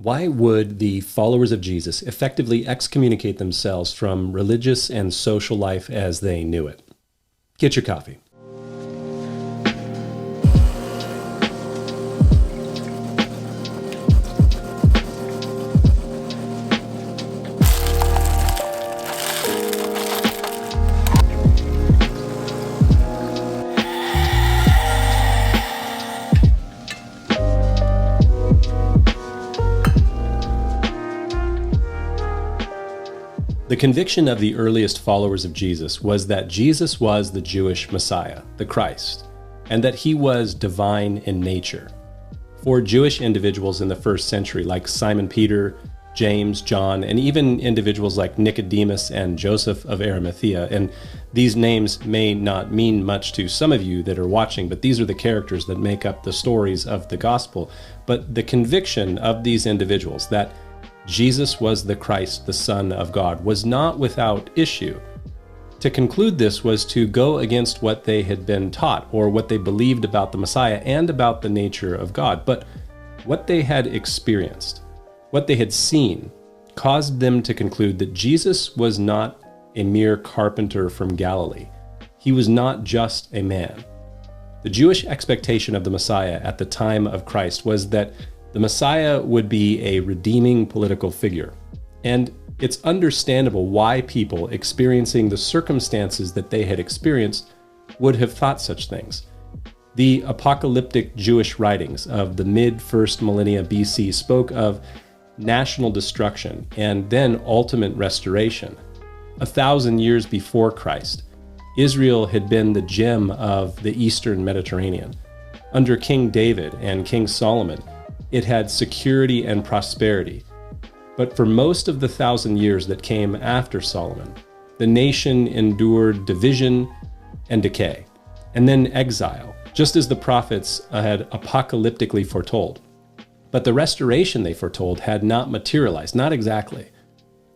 Why would the followers of Jesus effectively excommunicate themselves from religious and social life as they knew it? Get your coffee. The conviction of the earliest followers of Jesus was that Jesus was the Jewish Messiah, the Christ, and that he was divine in nature. For Jewish individuals in the first century, like Simon Peter, James, John, and even individuals like Nicodemus and Joseph of Arimathea, and these names may not mean much to some of you that are watching, but these are the characters that make up the stories of the gospel. But the conviction of these individuals that Jesus was the Christ, the Son of God, was not without issue. To conclude this was to go against what they had been taught or what they believed about the Messiah and about the nature of God. But what they had experienced, what they had seen, caused them to conclude that Jesus was not a mere carpenter from Galilee. He was not just a man. The Jewish expectation of the Messiah at the time of Christ was that the Messiah would be a redeeming political figure. And it's understandable why people experiencing the circumstances that they had experienced would have thought such things. The apocalyptic Jewish writings of the mid-first millennia BC spoke of national destruction and then ultimate restoration. 1,000 years before Christ, Israel had been the gem of the Eastern Mediterranean. Under King David and King Solomon, it had security and prosperity. But for most of the 1,000 years that came after Solomon, the nation endured division and decay, and then exile, just as the prophets had apocalyptically foretold. But the restoration they foretold had not materialized, not exactly.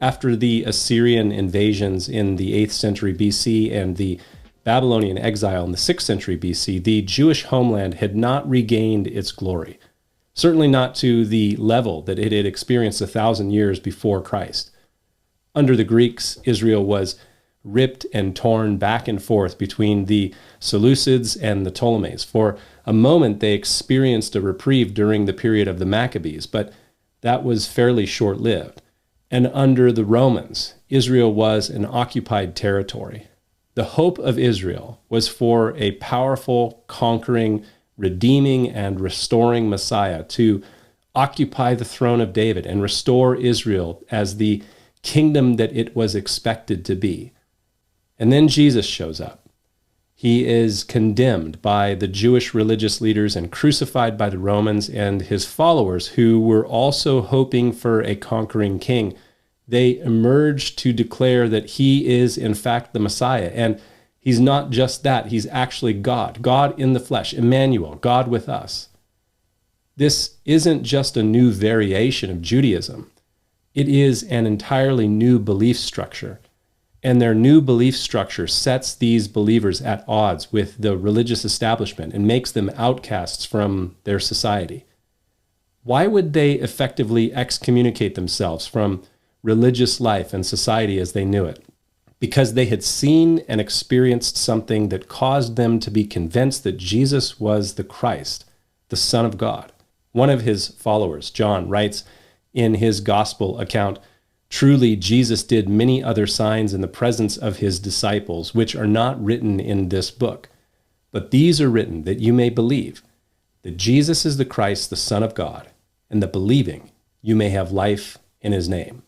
After the Assyrian invasions in the 8th century BC and the Babylonian exile in the 6th century BC, the Jewish homeland had not regained its glory. Certainly not to the level that it had experienced 1,000 years before Christ. Under the Greeks, Israel was ripped and torn back and forth between the Seleucids and the Ptolemies. For a moment, they experienced a reprieve during the period of the Maccabees, but that was fairly short-lived. And under the Romans, Israel was an occupied territory. The hope of Israel was for a powerful, conquering, redeeming and restoring Messiah to occupy the throne of David and restore Israel as the kingdom that it was expected to be. And then Jesus shows up. He is condemned by the Jewish religious leaders and crucified by the Romans and his followers, who were also hoping for a conquering king. They emerge to declare that he is in fact the Messiah, and he's not just that, he's actually God, God in the flesh, Emmanuel, God with us. This isn't just a new variation of Judaism. It is an entirely new belief structure. And their new belief structure sets these believers at odds with the religious establishment and makes them outcasts from their society. Why would they effectively excommunicate themselves from religious life and society as they knew it? Because they had seen and experienced something that caused them to be convinced that Jesus was the Christ, the Son of God. One of his followers, John, writes in his gospel account, "Truly Jesus did many other signs in the presence of his disciples, which are not written in this book. But these are written that you may believe that Jesus is the Christ, the Son of God, and that believing you may have life in his name."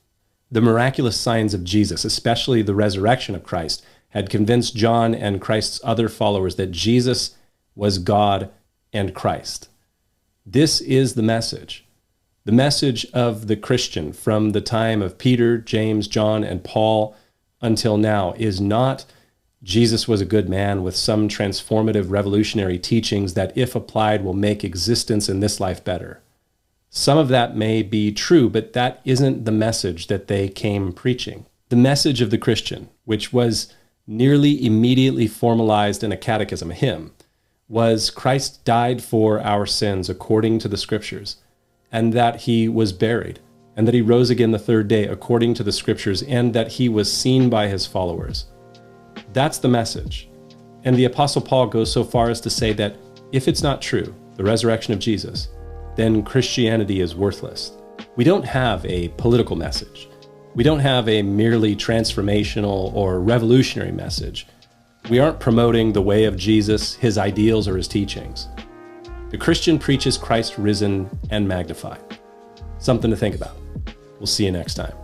The miraculous signs of Jesus, especially the resurrection of Christ, had convinced John and Christ's other followers that Jesus was God and Christ. This is the message of the Christian from the time of Peter, James, John, and Paul until now is not Jesus was a good man with some transformative revolutionary teachings that, if applied, will make existence in this life better. Some of that may be true, but that isn't the message that they came preaching. The message of the Christian, which was nearly immediately formalized in a catechism, a hymn, was Christ died for our sins according to the Scriptures, and that he was buried, and that he rose again the third day according to the scriptures, and that he was seen by his followers. That's the message. And the Apostle Paul goes so far as to say that if it's not true, the resurrection of Jesus, then Christianity is worthless. We don't have a political message. We don't have a merely transformational or revolutionary message. We aren't promoting the way of Jesus, his ideals, or his teachings. The Christian preaches Christ risen and magnified. Something to think about. We'll see you next time.